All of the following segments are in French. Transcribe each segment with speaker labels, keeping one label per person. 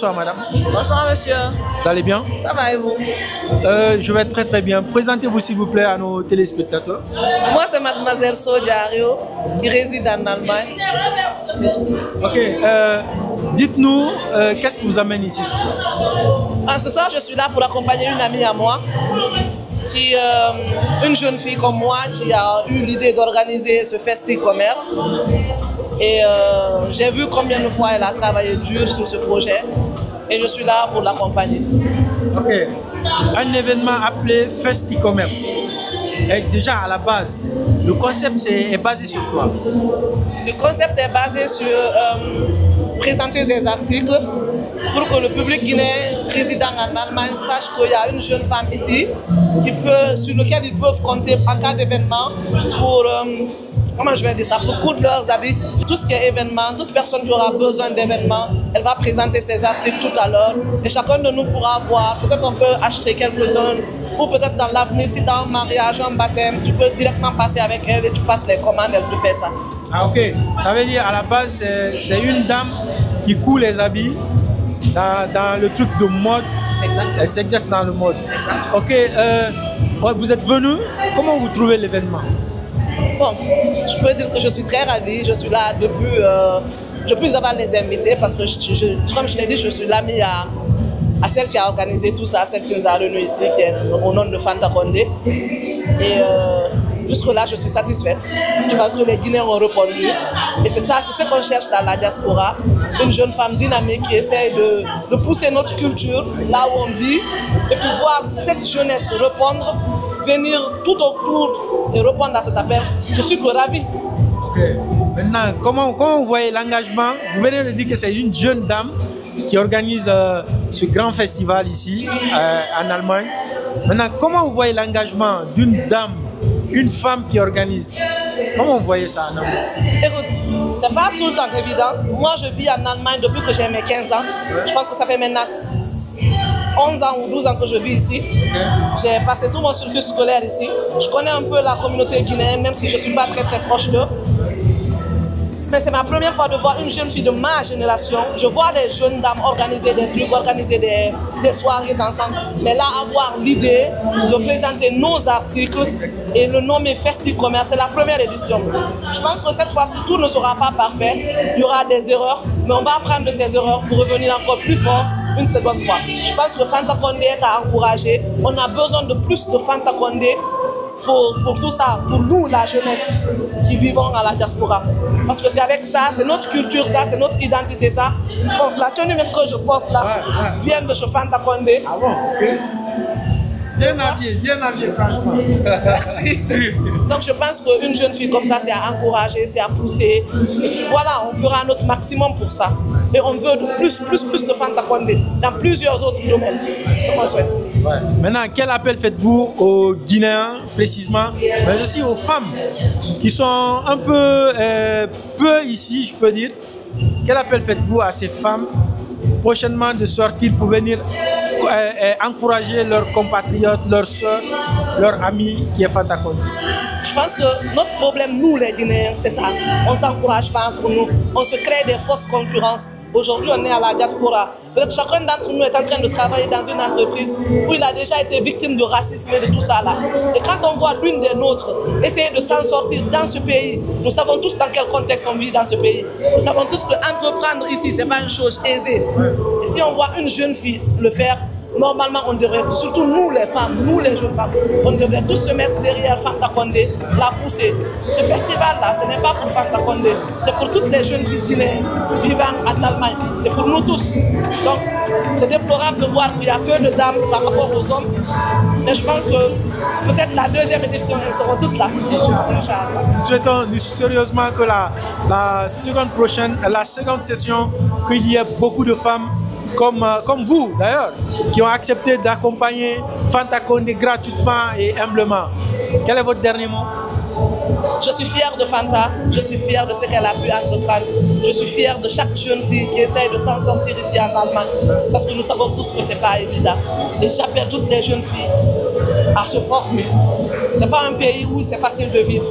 Speaker 1: Bonsoir madame.
Speaker 2: Bonsoir monsieur.
Speaker 1: Vous allez bien?
Speaker 2: Ça va et vous?
Speaker 1: Je vais très bien. Présentez-vous s'il vous plaît à nos téléspectateurs.
Speaker 2: Moi c'est mademoiselle Sodiario qui réside en Allemagne. C'est tout.
Speaker 1: Ok. Dites-nous, qu'est-ce qui vous amène ici ce soir?
Speaker 2: Ce soir je suis là pour accompagner une amie à moi. Une jeune fille comme moi qui a eu l'idée d'organiser ce Festi Commerce. Et j'ai vu combien de fois elle a travaillé dur sur ce projet et je suis là pour l'accompagner.
Speaker 1: Ok. Un événement appelé Festi Commerce. Et déjà à la base, le concept est basé sur quoi?
Speaker 2: Le concept est basé sur présenter des articles pour que le public guinéen résidant en Allemagne sache qu'il y a une jeune femme ici sur laquelle ils peuvent compter en cas d'événement pour, comment je vais dire ça, pour coudre leurs habits. Tout ce qui est événement, toute personne qui aura besoin d'événement, elle va présenter ses articles tout à l'heure et chacun de nous pourra voir. Peut-être on peut acheter quelques-uns ou peut-être dans l'avenir, si tu as un mariage, un baptême, tu peux directement passer avec elle et tu passes les commandes, elle te fait ça.
Speaker 1: Ah ok, ça veut dire à la base c'est une dame qui coud les habits dans le truc de mode.
Speaker 2: Exact.
Speaker 1: Elle s'exerce dans le mode.
Speaker 2: Exact.
Speaker 1: Ok, vous êtes venu, comment vous trouvez l'événement?
Speaker 2: Bon, je peux dire que je suis très ravie, je suis là depuis avant les invités parce que comme je l'ai dit, je suis l'amie à celle qui a organisé tout ça, celle qui nous a réunis ici, qui est au nom de Fanta Condé. Et jusque-là, je suis satisfaite. Je pense que les Guinéens ont répondu. Et c'est ça, c'est ce qu'on cherche dans la diaspora. Une jeune femme dynamique qui essaie de pousser notre culture là où on vit. Et puis voir cette jeunesse répondre, venir tout autour et répondre à cet appel. Je suis que ravie.
Speaker 1: Ok. Maintenant, comment vous voyez l'engagement? Vous venez de dire que c'est une jeune dame qui organise ce grand festival ici en Allemagne. Maintenant, comment vous voyez l'engagement d'une dame, une femme qui organise? Comment vous voyez ça en Allemagne?
Speaker 2: Écoute, c'est pas tout le temps évident. Moi, je vis en Allemagne depuis que j'ai mes 15 ans. Je pense que ça fait maintenant 11 ans ou 12 ans que je vis ici. J'ai passé tout mon circuit scolaire ici. Je connais un peu la communauté guinéenne, même si je ne suis pas très proche d'eux. Mais c'est ma première fois de voir une jeune fille de ma génération. Je vois des jeunes dames organiser des trucs, organiser des soirées d'ensemble. Mais là, avoir l'idée de présenter nos articles et le nommer Festi Commerce, c'est la première édition. Je pense que cette fois-ci, tout ne sera pas parfait. Il y aura des erreurs, mais on va apprendre de ces erreurs pour revenir encore plus fort une seconde fois. Je pense que Fanta Condé est à encourager. On a besoin de plus de Fanta Condé pour tout ça, pour nous, la jeunesse qui vivons à la diaspora. Parce que c'est avec ça, c'est notre culture, ça, c'est notre identité, ça. Bon, la tenue même que je porte là vient de chez Fanta Condé.
Speaker 1: Ah bon, ok. Bien habillé, franchement.
Speaker 2: Merci. Donc je pense qu'une jeune fille comme ça, c'est à encourager, c'est à pousser. Et puis voilà, on fera notre maximum pour ça. Et on veut de plus de Fanta Condé dans plusieurs autres domaines. C'est ce qu'on souhaite.
Speaker 1: Ouais. Maintenant, quel appel faites-vous aux Guinéens, précisément, mais aussi aux femmes qui sont un peu ici, je peux dire. Quel appel faites-vous à ces femmes prochainement de sortir pour venir encourager leurs compatriotes, leurs soeurs, leurs amis qui est Fanta Condé?
Speaker 2: Je pense que notre problème, nous les Guinéens, c'est ça. On ne s'encourage pas entre nous. On se crée des fausses concurrences. Aujourd'hui, on est à la diaspora. Peut-être chacun d'entre nous est en train de travailler dans une entreprise où il a déjà été victime de racisme et de tout ça là. Et quand on voit l'une des nôtres essayer de s'en sortir dans ce pays, nous savons tous dans quel contexte on vit dans ce pays. Nous savons tous qu'entreprendre ici, ce n'est pas une chose aisée. Et si on voit une jeune fille le faire, normalement, on devrait, surtout nous les femmes, nous les jeunes femmes, on devrait tous se mettre derrière Fanta Condé, la pousser. Ce festival-là, ce n'est pas pour Fanta Condé, c'est pour toutes les jeunes filles guinéennes vivant en Allemagne. C'est pour nous tous. Donc, c'est déplorable de voir qu'il y a peu de dames par rapport aux hommes. Mais je pense que peut-être la deuxième édition, elles seront toutes là. Inch'Allah.
Speaker 1: Nous souhaitons sérieusement que la seconde session, qu'il y ait beaucoup de femmes comme vous d'ailleurs, qui ont accepté d'accompagner Fanta Condé gratuitement et humblement. Quel est votre dernier mot?
Speaker 2: Je suis fière de Fanta, je suis fière de ce qu'elle a pu entreprendre. Je suis fière de chaque jeune fille qui essaye de s'en sortir ici en Allemagne. Parce que nous savons tous que ce n'est pas évident. Et j'appelle toutes les jeunes filles à se former. Ce n'est pas un pays où c'est facile de vivre,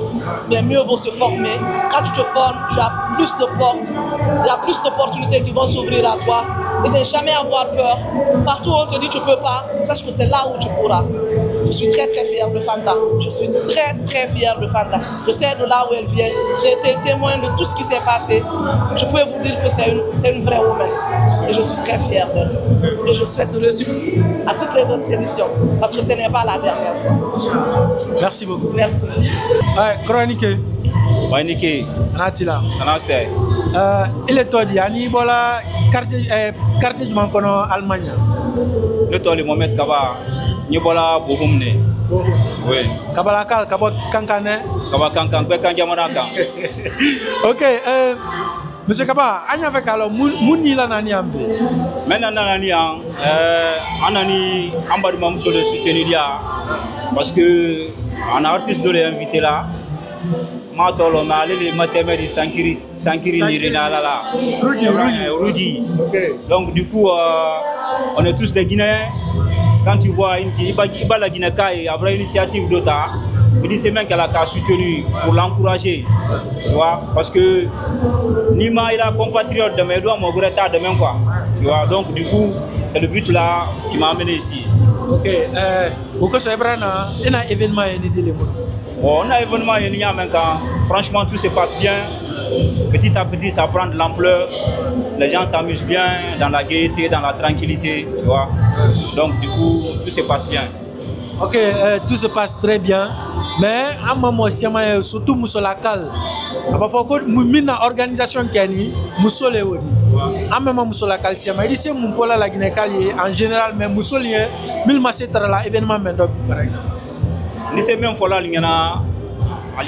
Speaker 2: mais mieux vaut se former. Quand tu te formes, tu as plus de portes, il y a plus d'opportunités qui vont s'ouvrir à toi. et ne jamais avoir peur. Partout où on te dit tu peux pas, sache que c'est là où tu pourras. Je suis très très fière de Fanta. Je suis très très fière de Fanta. Je sais de là où elle vient. J'ai été témoin de tout ce qui s'est passé. Je peux vous dire que c'est une vraie woman. Et je suis très fière d'elle. Et je souhaite de réussite à toutes les autres éditions. Parce que ce n'est pas la dernière fois.
Speaker 1: Merci beaucoup.
Speaker 2: Merci.
Speaker 1: Ouais, chronique.
Speaker 3: Ouais, Niki.
Speaker 1: Anatila.
Speaker 3: Anaste.
Speaker 1: Il est toi dit, Ani Bola, quartier du Mankono, Allemagne.
Speaker 3: Le toile Mohamed Kaba. Nibola Bohumne. Oui.
Speaker 1: Kabalakal, Kabo Kankane.
Speaker 3: Kaba Kankan, Bekanjamanaka.
Speaker 1: Ok, Monsieur Kaba, Anya fait alors, Mounila Naniambe.
Speaker 3: Maintenant, Anani, Ambadou Mamsou de soutenir parce que un artiste de l'inviter là. Matolo, mais allez les matériels de Sankiri Nirina là. Rudy. Donc, du coup, on est tous des Guinéens. Quand tu vois la Guinée et après l'initiative d'Ota, il dit c'est même qu'elle a soutenu pour l'encourager. Tu vois, parce que Nima il a compatriote de mes doigts, mon gros état de même quoi. Tu vois, donc du coup, c'est le but là qui m'a amené ici.
Speaker 1: Ok, pourquoi c'est vrai, il y a un événement
Speaker 3: Bon, on a un événement mais quand franchement tout se passe bien. Petit à petit, ça prend de l'ampleur. Les gens s'amusent bien dans la gaieté, dans la tranquillité, tu vois. Donc du coup, tout se passe bien.
Speaker 1: Ok, tout se passe très bien. Mais à un moment, surtout Moussolakal. Il faut que nous organisation qui est Moussolé. À un moment, Moussolakal, il dit que nous la Guinée en général, mais Moussolé, il y a événement par exemple.
Speaker 3: Ni c'est même fois là, il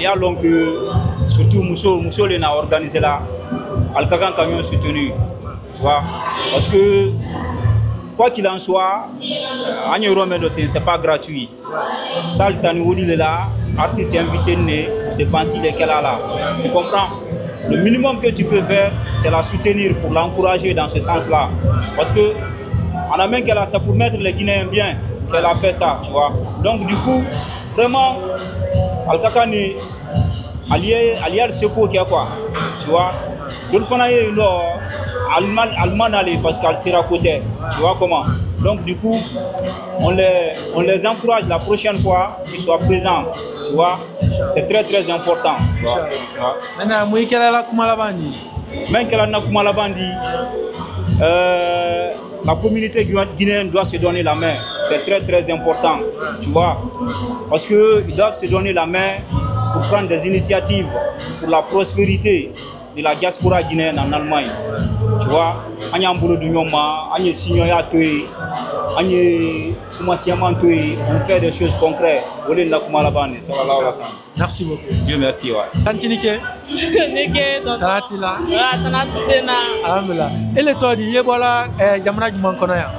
Speaker 3: y a donc surtout Moussolé a organisé là, Al-Kagan Camion soutenu, tu vois, parce que quoi qu'il en soit, c'est pas gratuit. Ça, le là, artiste invité de penser lesquels là. Tu comprends? Le minimum que tu peux faire, c'est la soutenir pour l'encourager dans ce sens-là. Parce que on a même qu'elle a ça pour mettre les Guinéens bien, qu'elle a fait ça, tu vois. Donc du coup, vraiment, Al-Kakan est allié le secours qui a quoi, tu vois. L'autre fois, Allemand allait parce qu'elle sera à côté, tu vois comment. Donc du coup, on les encourage la prochaine fois qu'ils soient présents, tu vois. C'est très très important, tu vois.
Speaker 1: Maintenant, moi, quelle est la Kumalabandi?
Speaker 3: Même qu'elle a la Kumalabandi, la communauté guinéenne doit se donner la main. C'est très très important, tu vois. Parce qu'ils doivent se donner la main pour prendre des initiatives pour la prospérité de la diaspora guinéenne en Allemagne. Tu vois, on fait des choses concrètes.
Speaker 1: Merci beaucoup.
Speaker 3: Dieu merci.
Speaker 1: Tantinike. Tanatila. Alhamdulillah. Et le toi dit, voilà, Jamana du Mankonoya.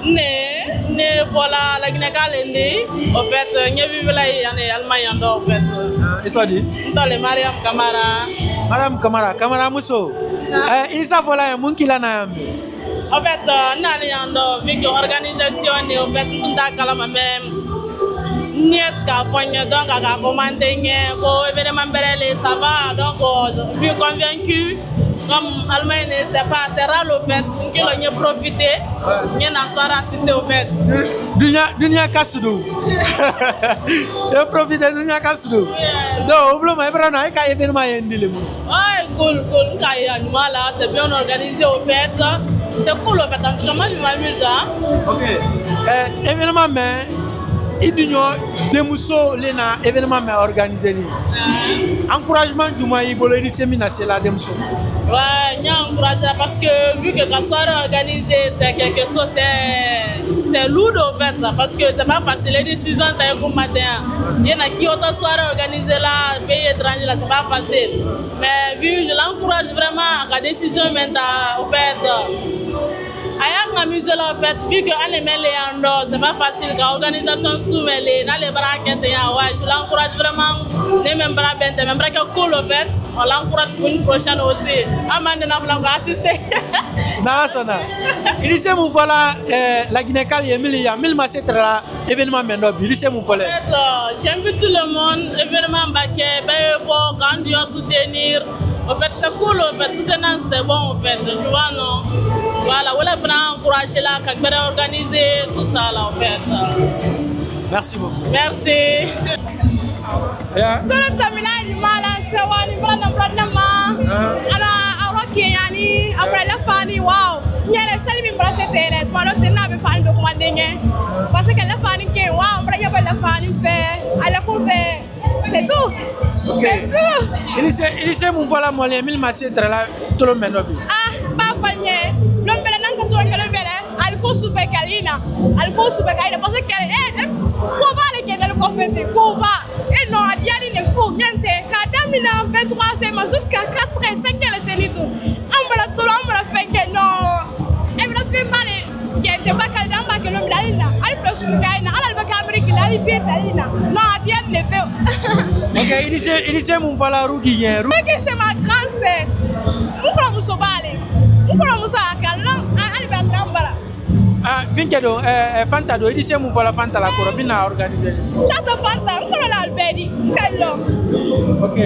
Speaker 4: Ne voilà la Guinée en fait, n'y a vu là en Allemagne en fait.
Speaker 1: Et toi dit?
Speaker 4: Dans les Mariam Kamara.
Speaker 1: Madame Kamara, Kamara Mousso. Il s'est voilà un monde qui l'a naïm.
Speaker 4: En fait, on vu que l'organisation est en fait tout d'accord même. Nièce qui a fait donc à commenter événement ça va donc vu convaincu comme Allemagne c'est rare le fait que l'on ait profité n'y n'a pas assisté au fait
Speaker 1: dunia kasudu et profiter dunia kasudu donc au plus mais vraiment il y a événement indile
Speaker 4: ouais cool là c'est bien organisé au fait c'est cool au fait en tout cas moi je m'amuse
Speaker 1: ok événement mais il y a des mousseaux les événements organisés. Encouragement du moyen de séminaire c'est là des mousseaux.
Speaker 4: Ouais, il y a encouragé parce que vu que la soirée organisée c'est quelque chose c'est lourd au fait parce que c'est pas facile les décisions c'est pour matin. Il y en a qui ont une soirée organisée là pays étranger là c'est pas facile. Mais vu je l'encourage vraiment à la décision maintenant au fait. Ayant amusé là en fait, vu qu'on est mêlé en dehors, c'est pas facile quand l'organisation sous-mêlée, dans les bras qui étaient ouais, je l'encourage vraiment, les mêmes bras bien, même bras qui sont cool en fait, on l'encourage pour une prochaine aussi. Amanda n'a pas assisté.
Speaker 1: Nassana. Il dit c'est mon voilà la Guinée-Cal et mille masses là événement maintenant. Il dit c'est mon voilà.
Speaker 4: J'invite tout le monde, événement baquet, quand on soutenir. En fait c'est cool en fait, soutenir c'est bon en fait, tu vois non. Voilà, on a vraiment encouragé là, quand on a organisé tout ça là en fait.
Speaker 1: Merci beaucoup.
Speaker 4: Merci.
Speaker 1: Yeah.
Speaker 5: Tout le temps, il y a yani après la fani wow ñele sali mi brasé télé to lo dina be fani do commandé ñe parce que la fani ke wow mbra yaba la fani fait ala ko be c'est tout.
Speaker 1: OK. Il sait mon voilà moi les 1000 massé tra la to lo meno bi.
Speaker 5: Ah ba falñe lo mbere nan ko to ke lo mbere al ko super kalina parce que ko ba le ke dal ko fete ko ba et non adiani le fou ñente ka damina 23 semaines jusqu'à 4 et 5 les sénitou ambra to ambra fait que non e bra fait mal gente ba ka damba ke lo mbere al plus kaina al ba ka amerique la ripieta non adiani le fait.
Speaker 1: OK, il sait mon voilà Rugi bien.
Speaker 5: Rugi c'est ma grande sœur. Ukro muso bale. Ukro muso akala ali ba nambara.
Speaker 1: Ah, Vinkedo, Fanta do, il sait mon voilà Fanta la corobina organisé.
Speaker 5: Tata Fanta, ukro la albedi. Kallo.
Speaker 1: OK.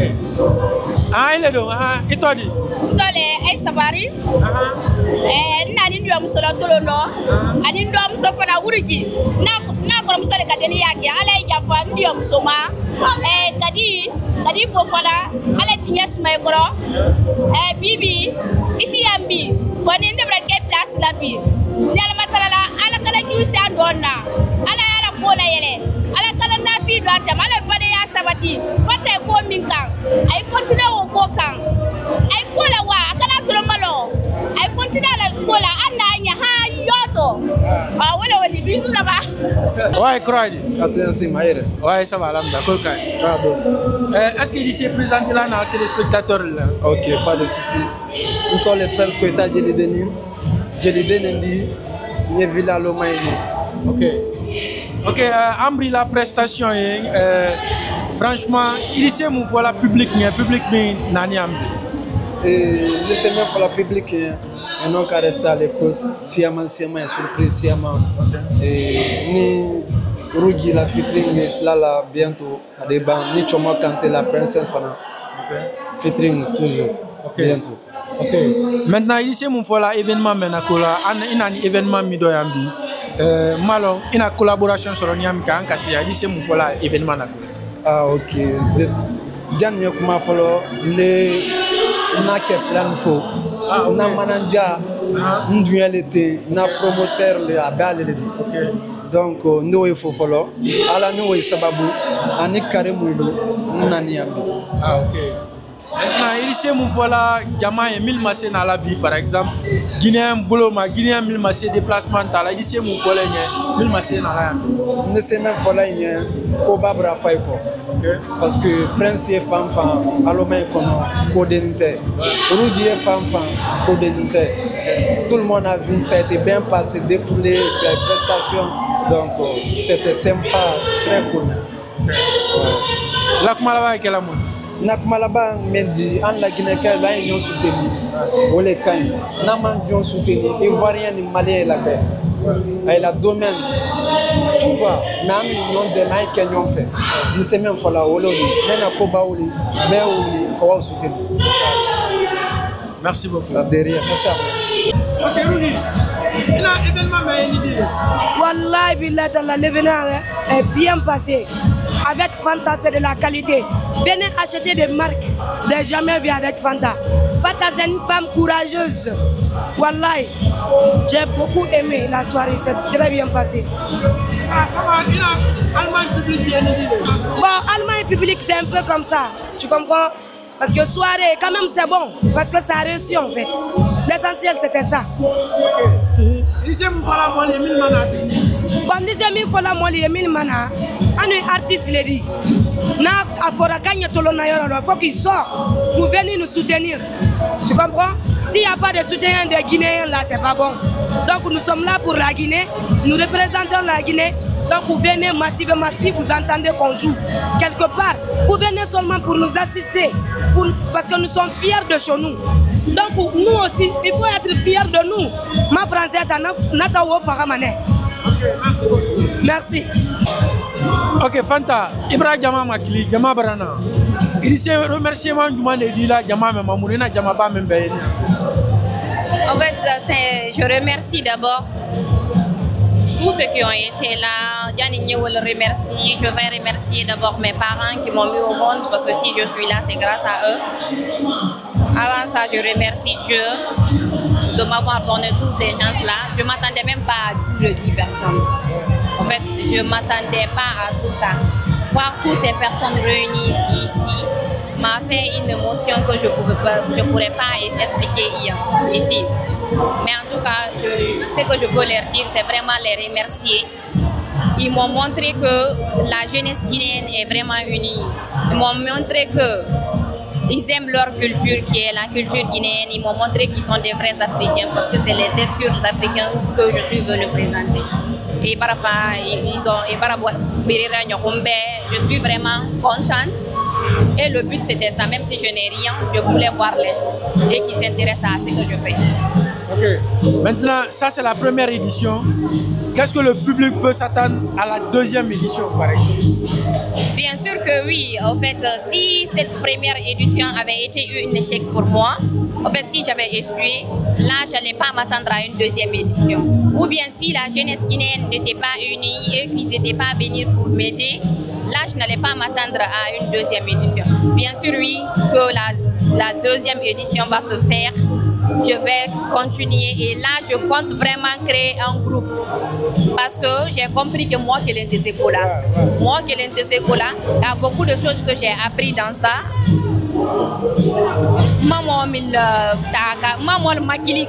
Speaker 1: Ah, il est donc, ah, et toi dit.
Speaker 5: Dole ay sabari. Nani ndio muso la tolo no. Ani ndio muso fana urigi. Na ko muso le kadeni yake ala ijafa ndio muso ma. Kadi fofana ala tinya smay goro. Bibi itiambi. Koni ndebra ke place la bi. Yalla matalala ala kada juice andona. Ala kola yele. Ala kada na fi do atam ala bade ya sabati. Fata ko minkan. Ay continue o ko kan. Ay kola wa kana tulo malo. Ay continue la kola anda nya ha yoto. Ah wala wali bisu la ba.
Speaker 1: Ouais, croyez.
Speaker 6: Attention, Maïre.
Speaker 1: Ouais, ça va là, d'accord.
Speaker 6: Pardon.
Speaker 1: Est-ce qu'il s'est présenté là dans les téléspectateurs là?
Speaker 6: OK, pas de souci. Nous les princes que t'as dit Nendi, ni Villa Lomaini.
Speaker 1: OK, Ambri la prestation franchement, il sait mon voilà public bien nani Ambri.
Speaker 6: Et laissez même pour la public et non qu'à rester à l'écoute. Siaman surprise siaman. Et ni Rugi la featuring cela là bientôt à des bancs ni Choma Kanté la princesse fana. Featuring toujours. Bientôt.
Speaker 1: OK. Maintenant ici mon voilà événement menakola un événement midoyambi. Malon une collaboration sur Niam kan kasi ici mon voilà événement nakola.
Speaker 6: Ah OK. Jan yakuma follow le na keflan fo. Na manager nduya l'été na promoteur le abal le dit.
Speaker 1: OK.
Speaker 6: Donc nous il faut follow ala nous il sababu ani karemulo nani ambi.
Speaker 1: Ah OK. Maintenant, il sait mon voilà, Gama et 1000 massés dans la vie, par exemple. Guinéen Boloma, Guinéen 1000 massés déplacement dans la vie, c'est mon voilà, 1000 massés dans la vie.
Speaker 6: Ne sais même voilà, il y a Koba Brafaiko. Parce que Prince est femme, Alomé Kono, Kodénité. Rudy est femme, Kodénité. Tout le monde a vu, ça a été bien passé, défoulé, les prestations. Donc, c'était sympa, très cool.
Speaker 1: La Kumalaba, quelle amont?
Speaker 6: Nakmalaba Mendi, en la Guinée, là, ils ont soutenu. Ou les Kain, Naman ont soutenu. Ivoirien et Malien et la paix. Et la domaine, tu vois, mais en union des mains qui ont fait. Nous sommes même pour la Ololi, mais na Koba Oli, mais Oli, qu'on soutenu.
Speaker 1: Merci beaucoup.
Speaker 6: Derrière, merci à vous.
Speaker 1: OK, Rudy. Il a événement, mais il dit.
Speaker 7: Wallahi billah, l'événement est bien passé. Avec Fanta, c'est de la qualité. Venez acheter des marques. Des jamais vu avec Fanta. Fanta, c'est une femme courageuse. Wallahi, j'ai beaucoup aimé la soirée. C'est très bien passé.
Speaker 1: Allemagne public,
Speaker 7: bon, Allemagne public, c'est un peu comme ça. Tu comprends? Parce que soirée, quand même, c'est bon. Parce que ça a réussi en fait. L'essentiel, c'était ça.
Speaker 5: Bon, deuxième fois, moi, les 1000 mana, un artiste l'a dit. Il faut qu'il sorte pour venir nous soutenir. Tu comprends? S'il n'y a pas de soutien des Guinéens là, c'est pas bon. Donc nous sommes là pour la Guinée, nous représentons la Guinée. Donc vous venez massivement, si vous entendez qu'on joue quelque part, vous venez seulement pour nous assister, parce que nous sommes fiers de chez nous. Donc nous aussi, il faut être fiers de nous. Ma française, merci.
Speaker 1: OK, Fanta, Ibrahima Jama Makili, Jama Barana. Il s'est remercié moi du monde de la Jama Mamourina Jama ba membe.
Speaker 8: En fait, je remercie d'abord tous ceux qui ont été là. Je remercie. Je vais remercier d'abord mes parents qui m'ont mis au monde parce que si je suis là, c'est grâce à eux. Avant ça, je remercie Dieu de m'avoir donné tous ces gens-là. Je ne m'attendais même pas à plus de 10 personnes. En fait, je ne m'attendais pas à tout ça. Voir toutes ces personnes réunies ici m'a fait une émotion que je ne pourrais pas expliquer ici. Mais en tout cas, ce que je peux leur dire, c'est vraiment les remercier. Ils m'ont montré que la jeunesse guinéenne est vraiment unie. Ils m'ont montré qu'ils aiment leur culture, qui est la culture guinéenne. Ils m'ont montré qu'ils sont des vrais Africains parce que c'est les textures africaines que je suis venue présenter. Et je suis vraiment contente. Et le but c'était ça, même si je n'ai rien, je voulais voir les gens et qui s'intéressent à ce que je fais.
Speaker 1: Ok. Maintenant, ça c'est la première édition. Qu'est-ce que le public peut s'attendre à la deuxième édition, par exemple?
Speaker 8: Bien sûr que oui. En fait, si cette première édition avait été un échec pour moi, en fait, si j'avais échoué, là, je n'allais pas m'attendre à une deuxième édition. Ou bien si la jeunesse guinéenne n'était pas unie et qu'ils n'étaient pas à venir pour m'aider, là, je n'allais pas m'attendre à une deuxième édition. Bien sûr, oui, que la deuxième édition va se faire. Je vais continuer et là, je compte vraiment créer un groupe. Parce que j'ai compris que moi, qui l'ai de ces là, il y a beaucoup de choses que j'ai appris dans ça. Maman le maquille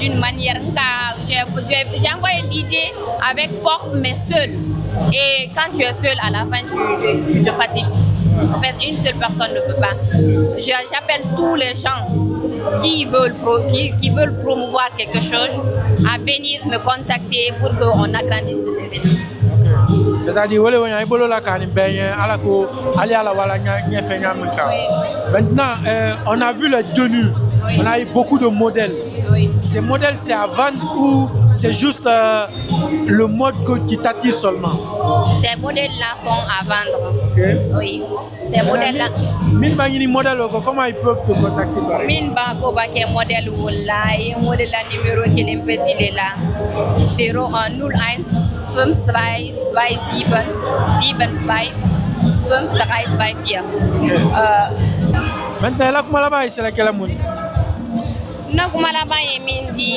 Speaker 8: d'une manière. J'ai envoyé l'idée avec force, mais seule. Et quand tu es seul, à la fin, tu te fatigues. En fait, une seule personne ne peut pas. J'appelle tous les gens qui veulent promouvoir quelque chose à venir me contacter pour qu'on agrandisse cet événement.
Speaker 1: C'est-à-dire, maintenant, on a vu les tenues, on a eu beaucoup de modèles. Ces modèles, c'est à vendre ou c'est juste le mode qui t'attire seulement?
Speaker 8: Ces modèles-là sont à vendre.
Speaker 1: Okay.
Speaker 8: Oui, ces modèles-là.
Speaker 1: Comment ils peuvent te contacter?
Speaker 8: Modèle numéro qui est petit là. 01 01 52 27 72 534.
Speaker 1: Maintenant, là, comment là-bas, c'est laquelle monde?
Speaker 8: Nakumalaba yemindi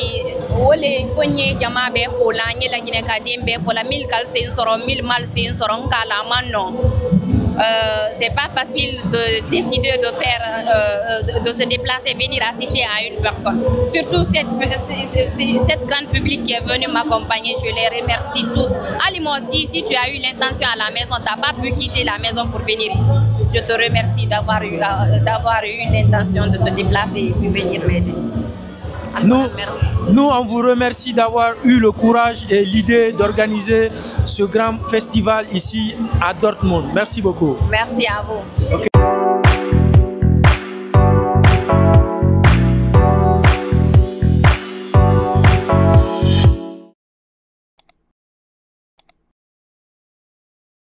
Speaker 8: wole konye jama be fola nyela gine ka dembe fola 1000 kal sen soro 1000 mal sen soro kala manno. C'est pas facile de décider de faire de se déplacer, venir assister à une personne. Surtout cette grande public qui est venue m'accompagner, je les remercie tous. Ali moi aussi, si tu as eu l'intention à la maison, tu n'as pas pu quitter la maison pour venir ici. Je te remercie d'avoir eu l'intention de te déplacer et puis venir m'aider.
Speaker 1: Nous, on vous remercie d'avoir eu le courage et l'idée d'organiser ce grand festival ici à Dortmund. Merci beaucoup.
Speaker 8: Merci à vous. Okay.